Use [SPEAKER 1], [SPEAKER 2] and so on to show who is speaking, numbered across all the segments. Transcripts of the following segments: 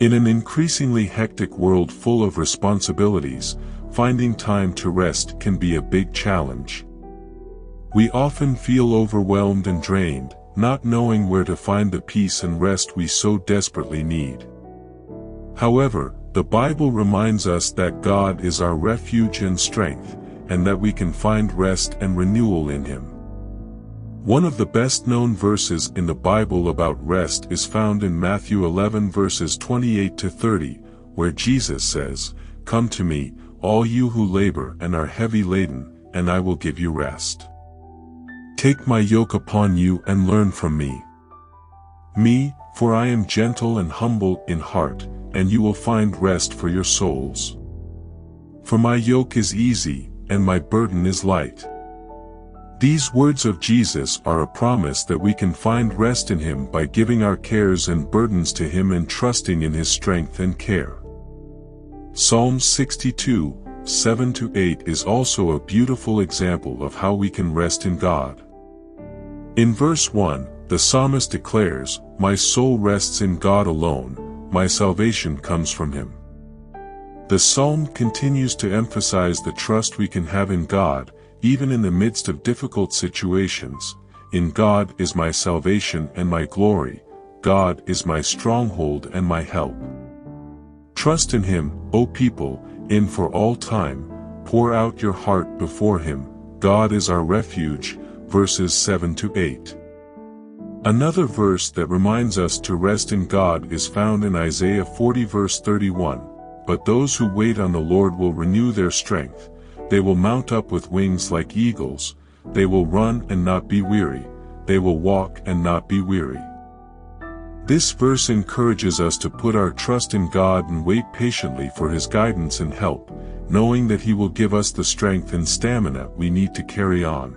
[SPEAKER 1] In an increasingly hectic world full of responsibilities, finding time to rest can be a big challenge. We often feel overwhelmed and drained, not knowing where to find the peace and rest we so desperately need. However, the Bible reminds us that God is our refuge and strength, and that we can find rest and renewal in Him. One of the best-known verses in the Bible about rest is found in Matthew 11 verses 28 to 30, where Jesus says, "Come to me, all you who labor and are heavy laden, and I will give you rest. Take my yoke upon you and learn from me. For I am gentle and humble in heart, and you will find rest for your souls. For my yoke is easy, and my burden is light." These words of Jesus are a promise that we can find rest in Him by giving our cares and burdens to Him and trusting in His strength and care. Psalm 62, 7-8 is also a beautiful example of how we can rest in God. In verse 1, the psalmist declares, "My soul rests in God alone, my salvation comes from Him." The psalm continues to emphasize the trust we can have in God, even in the midst of difficult situations. "In God is my salvation and my glory, God is my stronghold and my help." Trust in Him, O people, in for all time, pour out your heart before Him, God is our refuge, verses 7-8. Another verse that reminds us to rest in God is found in Isaiah 40 verse 31, "But those who wait on the Lord will renew their strength, they will mount up with wings like eagles, they will run and not be weary, they will walk and not be weary." This verse encourages us to put our trust in God and wait patiently for His guidance and help, knowing that He will give us the strength and stamina we need to carry on.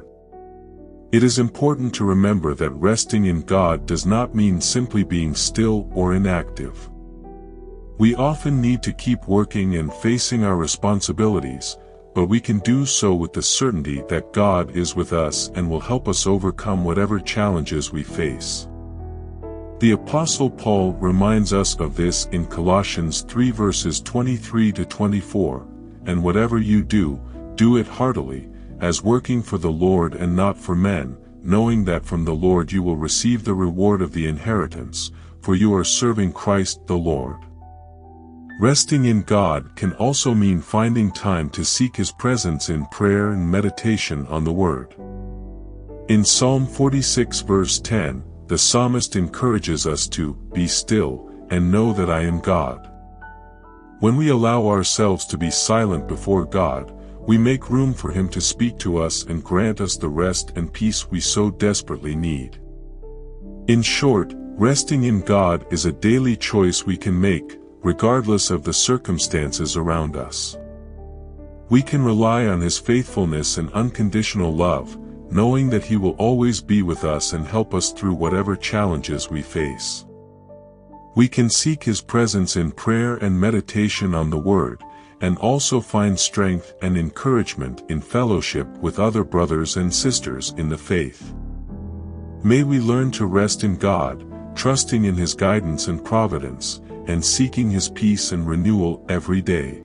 [SPEAKER 1] It is important to remember that resting in God does not mean simply being still or inactive. We often need to keep working and facing our responsibilities, but we can do so with the certainty that God is with us and will help us overcome whatever challenges we face. The Apostle Paul reminds us of this in Colossians 3 verses 23-24, "And whatever you do, do it heartily, as working for the Lord and not for men, knowing that from the Lord you will receive the reward of the inheritance, for you are serving Christ the Lord." Resting in God can also mean finding time to seek His presence in prayer and meditation on the Word. In Psalm 46 verse 10, the psalmist encourages us to "be still, and know that I am God." When we allow ourselves to be silent before God, we make room for Him to speak to us and grant us the rest and peace we so desperately need. In short, resting in God is a daily choice we can make, regardless of the circumstances around us. We can rely on His faithfulness and unconditional love, knowing that He will always be with us and help us through whatever challenges we face. We can seek His presence in prayer and meditation on the Word, and also find strength and encouragement in fellowship with other brothers and sisters in the faith. May we learn to rest in God, trusting in His guidance and providence, and seeking His peace and renewal every day.